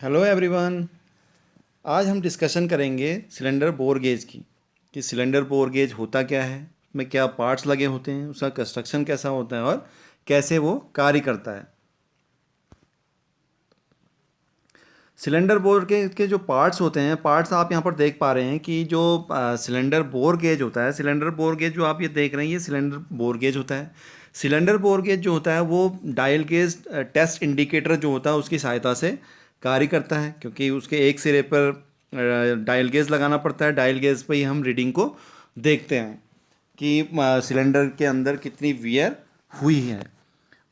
Hello everyone. आज हम discussion करेंगे सिलेंडर बोर गेज की कि सिलेंडर बोर गेज होता क्या है, उसमें क्या पार्ट्स लगे होते हैं, उसका कंस्ट्रक्शन कैसा होता है और कैसे वो कार्य करता है। सिलेंडर बोर के जो पार्ट्स होते हैं, पार्ट्स आप यहाँ पर देख पा रहे हैं कि जो सिलेंडर बोर गेज होता है, सिलेंडर बोर गेज जो आप ये देख रहे हैं ये सिलेंडर बोर गेज होता है। सिलेंडर बोर गेज जो होता है वो डायल गेज टेस्ट इंडिकेटर जो होता है उसकी सहायता से कार्य करता है, क्योंकि उसके एक सिरे पर डायल गेज लगाना पड़ता है। डायल गेज पर ही हम रीडिंग को देखते हैं कि सिलेंडर के अंदर कितनी वियर हुई है।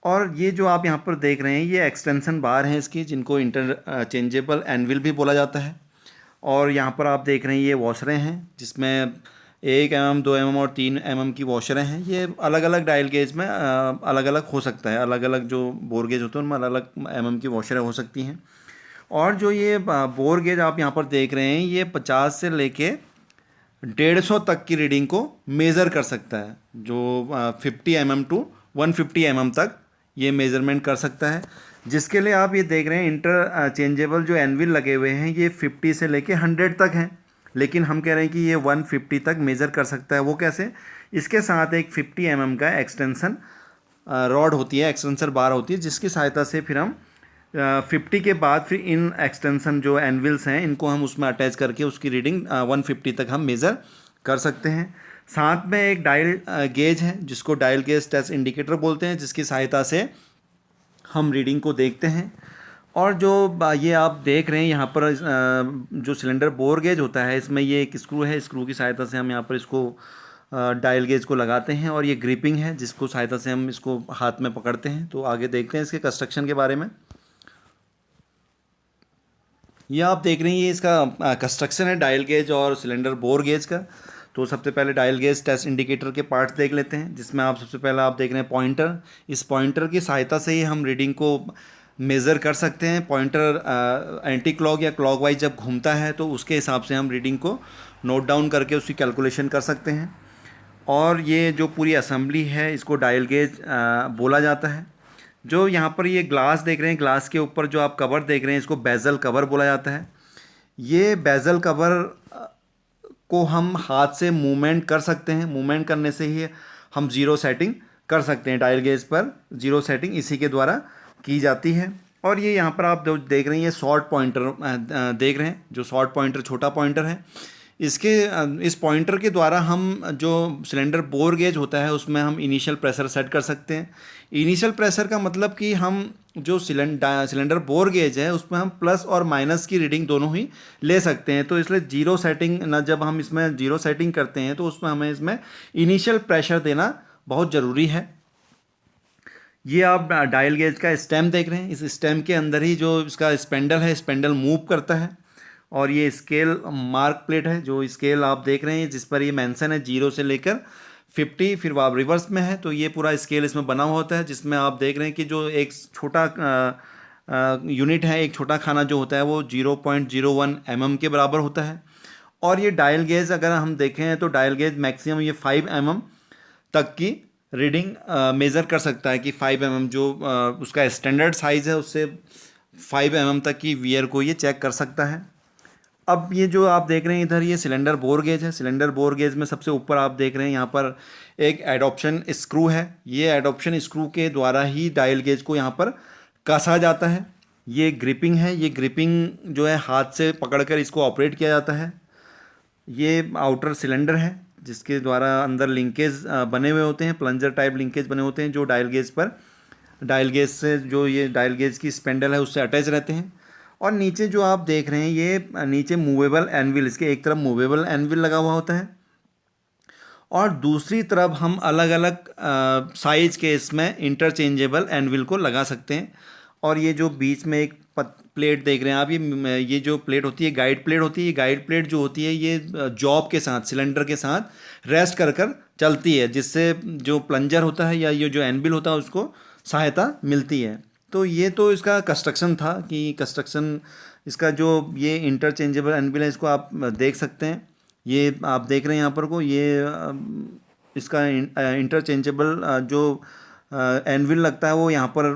और ये जो आप यहाँ पर देख रहे हैं ये एक्सटेंशन बार हैं इसकी, जिनको इंटरचेंजेबल एनविल भी बोला जाता है। और यहाँ पर आप देख रहे हैं ये वॉशरें हैं, जिसमें 1 mm 2 mm और 3 mm की वॉशरें हैं। ये अलग अलग डायल गेज में अलग अलग हो सकता है, अलग अलग जो बोर गेज होते हैं उनमें अलग अलग mm की वॉशरें हो सकती हैं। और जो ये बोर गेज आप यहाँ पर देख रहे हैं ये 50 से लेके 150 तक की रीडिंग को मेज़र कर सकता है। जो 50 mm टू 150 mm तक ये मेज़रमेंट कर सकता है, जिसके लिए आप ये देख रहे हैं इंटरचेंजेबल जो एनविल लगे हुए हैं ये 50 से लेके 100 तक हैं। लेकिन हम कह रहे हैं कि ये 150 तक मेज़र कर सकता है। वो कैसे? इसके साथ एक 50 mm का एक्सटेंसन रॉड होती है, एक्सटेंसर बार होती है, जिसकी सहायता से फिर हम 50 के बाद फिर इन एक्सटेंसन जो एनविल्स हैं इनको हम उसमें अटैच करके उसकी रीडिंग 150 तक हम मेज़र कर सकते हैं। साथ में एक डायल गेज है जिसको डायल गेज टेस्ट इंडिकेटर बोलते हैं, जिसकी सहायता से हम रीडिंग को देखते हैं। और जो ये आप देख रहे हैं यहाँ पर जो सिलेंडर बोर गेज होता है इसमें ये एक स्क्रू है, स्क्रू की सहायता से हम यहाँ पर इसको डायल गेज को लगाते हैं। और ये ग्रिपिंग है जिसको सहायता से हम इसको हाथ में पकड़ते हैं। तो आगे देखते हैं इसके कंस्ट्रक्शन के बारे में। ये आप देख रहे हैं ये इसका कंस्ट्रक्शन है डायल गेज और सिलेंडर बोर गेज का। तो सबसे पहले डायल गेज टेस्ट इंडिकेटर के पार्ट्स देख लेते हैं, जिसमें आप सबसे पहले आप देख रहे हैं पॉइंटर। इस पॉइंटर की सहायता से ही हम रीडिंग को मेज़र कर सकते हैं। पॉइंटर एंटी क्लॉक या क्लॉकवाइज जब घूमता है तो उसके हिसाब से हम रीडिंग को नोट डाउन करके उसकी कैलकुलेशन कर सकते हैं। और ये जो पूरी असेंबली है इसको डायल गेज बोला जाता है। जो यहाँ पर ये ग्लास देख रहे हैं, ग्लास के ऊपर जो आप कवर देख रहे हैं इसको बेजल कवर बोला जाता है। ये बेजल कवर को हम हाथ से मूवमेंट कर सकते हैं। मूवमेंट करने से ही हम ज़ीरो सेटिंग कर सकते हैं। डायल गेज पर ज़ीरो सेटिंग इसी के द्वारा की जाती है। और ये यहाँ पर आप जो देख रहे हैं ये शॉर्ट पॉइंटर देख रहे हैं, जो शॉर्ट पॉइंटर छोटा पॉइंटर है। इसके इस पॉइंटर के द्वारा हम जो सिलेंडर बोर गेज होता है उसमें हम इनिशियल प्रेशर सेट कर सकते हैं। इनिशियल प्रेशर का मतलब कि हम जो सिलेंडर बोर गेज है उसमें हम प्लस और माइनस की रीडिंग दोनों ही ले सकते हैं। तो इसलिए जीरो सेटिंग ना, जब हम इसमें जीरो सेटिंग करते हैं तो उसमें हमें इसमें इनिशियल प्रेशर देना बहुत ज़रूरी है। ये आप डायल गेज का स्टेम देख रहे हैं। इस स्टेम के अंदर ही जो इसका स्पेंडल है, स्पेंडल मूव करता है। और ये स्केल मार्क प्लेट है, जो स्केल आप देख रहे हैं जिस पर ये मेंशन है 0 से लेकर 50, फिर आप रिवर्स में है तो ये पूरा स्केल इसमें बना हुआ होता है, जिसमें आप देख रहे हैं कि जो एक छोटा यूनिट है, एक छोटा खाना जो होता है वो 0.01 mm के बराबर होता है। और ये डायल गेज अगर हम देखें तो डायल गेज मैक्सिमम ये 5 mm तक की रीडिंग मेज़र कर सकता है कि 5 mm जो उसका स्टैंडर्ड साइज़ है उससे 5 mm तक की वियर को ये चेक कर सकता है। अब ये जो आप देख रहे हैं इधर ये सिलेंडर बोर गेज है। सिलेंडर बोर गेज में सबसे ऊपर आप देख रहे हैं यहाँ पर एक एडॉप्शन स्क्रू है। ये एडॉप्शन स्क्रू के द्वारा ही डायल गेज को यहाँ पर कसा जाता है। ये ग्रिपिंग है, ये ग्रिपिंग जो है हाथ से पकड़कर इसको ऑपरेट किया जाता है। ये आउटर सिलेंडर है जिसके द्वारा अंदर लिंकेज बने हुए होते हैं, प्लंजर टाइप लिंकेज बने होते हैं जो डायल गेज से जो ये डायल गेज की स्पेंडल है उससे अटैच रहते हैं। और नीचे जो आप देख रहे हैं ये नीचे मूवेबल एनविल, इसके एक तरफ मूवेबल एनविल लगा हुआ होता है और दूसरी तरफ हम अलग अलग साइज के इसमें इंटरचेंजेबल एनविल को लगा सकते हैं। और ये जो बीच में एक प्लेट देख रहे हैं आप, ये जो प्लेट होती है गाइड प्लेट होती है। ये गाइड प्लेट जो होती है ये जॉब के साथ, सिलेंडर के साथ रेस्ट कर कर चलती है, जिससे जो प्लंजर होता है या ये जो एनविल होता है उसको सहायता मिलती है। तो ये तो इसका कंस्ट्रक्शन था कि कंस्ट्रक्शन इसका जो ये इंटरचेंजेबल एनविल है इसको आप देख सकते हैं। ये आप देख रहे हैं यहाँ पर को ये इसका इंटरचेंजेबल जो एनविल लगता है वो यहाँ पर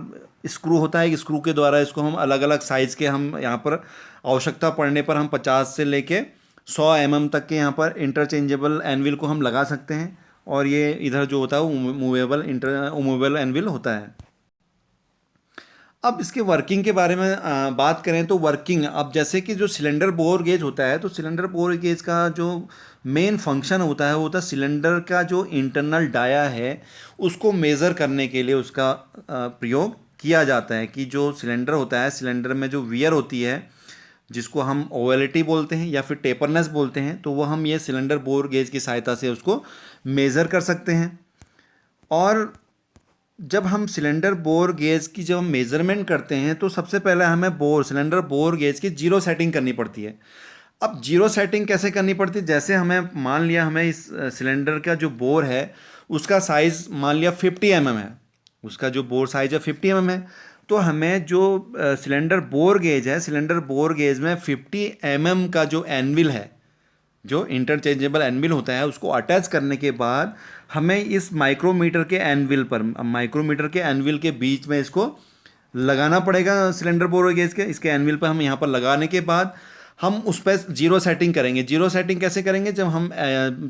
स्क्रू होता है, एक स्क्रू के द्वारा इसको हम अलग अलग साइज़ के हम यहाँ पर आवश्यकता पड़ने पर हम 50 से लेके 100 तक के यहाँ पर इंटरचेंजेबल एनविल को हम लगा सकते हैं। और ये इधर जो होता है वो मूवेबल एनविल होता है। अब इसके वर्किंग के बारे में बात करें तो वर्किंग, अब जैसे कि जो सिलेंडर बोर गेज होता है, तो सिलेंडर बोर गेज का जो मेन फंक्शन होता है वो होता है सिलेंडर का जो इंटरनल डाया है उसको मेज़र करने के लिए उसका प्रयोग किया जाता है। कि जो सिलेंडर होता है, सिलेंडर में जो वियर होती है जिसको हम ओवेलिटी बोलते हैं या फिर टेपरनेस बोलते हैं, तो वो हम ये सिलेंडर बोर गेज की सहायता से उसको मेज़र कर सकते हैं। और जब हम सिलेंडर बोर गेज की जब हम मेज़रमेंट करते हैं तो सबसे पहले हमें सिलेंडर बोर गेज की जीरो सेटिंग करनी पड़ती है। अब जीरो सेटिंग कैसे करनी पड़ती है, जैसे हमें मान लिया हमें इस सिलेंडर का जो बोर है उसका साइज़ मान लिया 50 है, उसका जो बोर साइज है 50 है, तो हमें जो सिलेंडर बोर गेज है, सिलेंडर बोर गेज में 50 का जो एनविल है, जो इंटरचेंजेबल एनविल होता है, उसको अटैच करने के बाद हमें इस माइक्रोमीटर के एनविल पर, माइक्रोमीटर के एनविल के बीच में इसको लगाना पड़ेगा सिलेंडर बोर गेज के। इसके एनविल पर हम यहाँ पर लगाने के बाद हम उस पर जीरो सेटिंग करेंगे। जीरो सेटिंग कैसे करेंगे, जब हम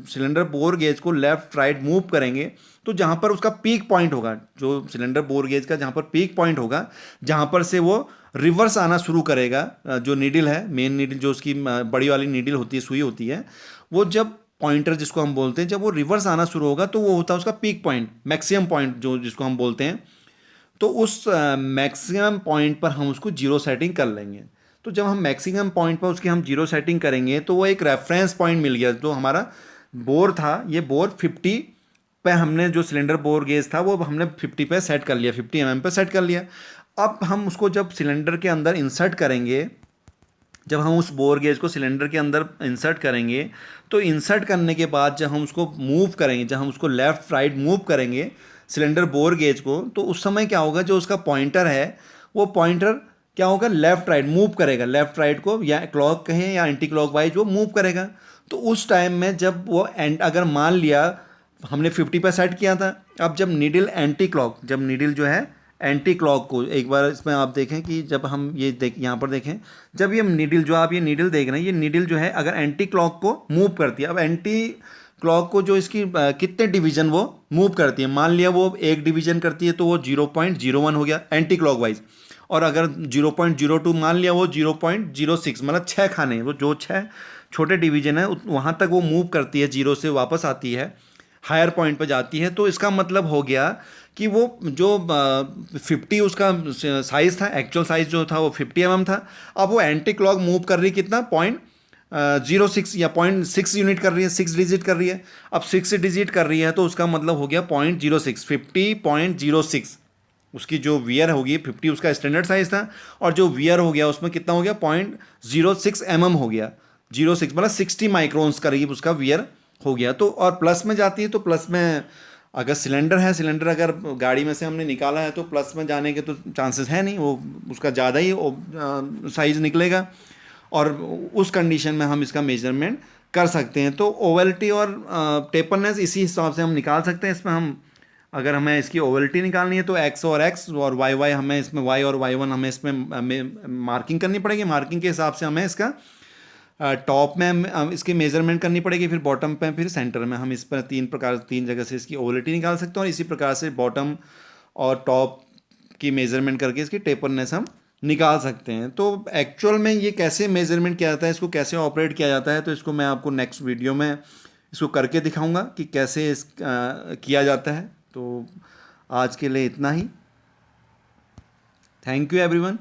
सिलेंडर बोर गेज को लेफ़्ट राइट मूव करेंगे तो जहाँ पर उसका पीक पॉइंट होगा, जो सिलेंडर बोर गेज का जहाँ पर पीक पॉइंट होगा, जहाँ पर से वो रिवर्स आना शुरू करेगा, जो नीडल है, मेन नीडल जो उसकी बड़ी वाली नीडल होती है, सुई होती है, वो जब पॉइंटर जिसको हम बोलते हैं, जब वो रिवर्स आना शुरू होगा तो वो होता है उसका पीक पॉइंट, मैक्सिमम पॉइंट जो जिसको हम बोलते हैं। तो उस मैक्सिमम पॉइंट पर हम उसको जीरो सेटिंग कर लेंगे। तो जब हम मैक्सिमम पॉइंट पर उसकी हम जीरो सेटिंग करेंगे तो वो एक रेफरेंस पॉइंट मिल गया। जो हमारा बोर था, ये बोर 50 पे हमने जो सिलेंडर बोर गेज था वो हमने 50 पे सेट कर लिया, 50 पे सेट कर लिया। अब हम उसको जब सिलेंडर के अंदर इंसर्ट करेंगे, जब हम उस बोर गेज को सिलेंडर के अंदर इंसर्ट करेंगे, तो इंसर्ट करने के बाद जब हम उसको मूव करेंगे, जब हम उसको लेफ़्ट राइट मूव करेंगे सिलेंडर बोर गेज को, तो उस समय क्या होगा, जो उसका पॉइंटर है वो पॉइंटर क्या होगा, लेफ़्ट राइट मूव करेगा, लेफ़्ट राइट को या क्लॉक कहें या एंटी क्लॉक वाइज वो मूव करेगा। तो उस टाइम में जब वो अगर मान लिया हमने 50 पे सेट किया था, अब जब नीडल एंटी क्लॉक, जब नीडल जो है एंटी क्लॉक को, एक बार इसमें आप देखें कि जब हम ये यहाँ पर देखें, जब ये नीडल जो आप ये नीडल देख रहे हैं, ये नीडल जो है अगर एंटी क्लॉक को मूव करती है, अब एंटी क्लॉक को जो इसकी कितने डिवीजन वो मूव करती है, मान लिया वो एक डिवीजन करती है तो वो 0.01 हो गया एंटी क्लॉक वाइज। और अगर 0.02 मान लिया वो 0.06, मतलब 6 खाने, वो जो 6 छोटे डिवीजन है वहाँ तक वो मूव करती है, जीरो से वापस आती है, हायर पॉइंट पर जाती है। तो इसका मतलब हो गया कि वो जो 50 उसका साइज़ था, एक्चुअल साइज़ जो था वो 50 था। अब वो एंटी क्लॉक मूव कर रही कितना, 0.06 या 0.6 यूनिट कर रही है, 6 डिजिट कर रही है। अब 6 डिजिट कर रही है तो उसका मतलब हो गया 0.06, 50.06 उसकी जो वियर होगी, 50 उसका स्टैंडर्ड साइज़ था, और जो वियर हो गया उसमें कितना हो गया, 0.06 हो गया। 06 मतलब 60 माइक्रोन्स करीब उसका वियर हो गया। तो और प्लस में जाती है, तो प्लस में अगर सिलेंडर है, सिलेंडर अगर गाड़ी में से हमने निकाला है तो प्लस में जाने के तो चांसेस है नहीं, वो उसका ज़्यादा ही साइज़ निकलेगा, और उस कंडीशन में हम इसका मेजरमेंट कर सकते हैं। तो ओवलिटी और टेपरनेस इसी हिसाब से हम निकाल सकते हैं। इसमें हम अगर हमें इसकी ओवलिटी निकालनी है तो एक्स और वाई हमें इसमें, वाई और वाई1 हमें इसमें मार्किंग करनी पड़ेगी। मार्किंग के हिसाब से हमें इसका टॉप में हम इसकी मेजरमेंट करनी पड़ेगी, फिर बॉटम पे, फिर सेंटर में। हम इस पर तीन जगह से इसकी ओवलिटी निकाल सकते हैं, और इसी प्रकार से बॉटम और टॉप की मेजरमेंट करके इसकी टेपरनेस हम निकाल सकते हैं। तो एक्चुअल में ये कैसे मेजरमेंट किया जाता है, इसको कैसे ऑपरेट किया जाता है, तो इसको मैं आपको नेक्स्ट वीडियो में इसको करके दिखाऊंगा कि कैसे किया जाता है। तो आज के लिए इतना ही। Thank you everyone.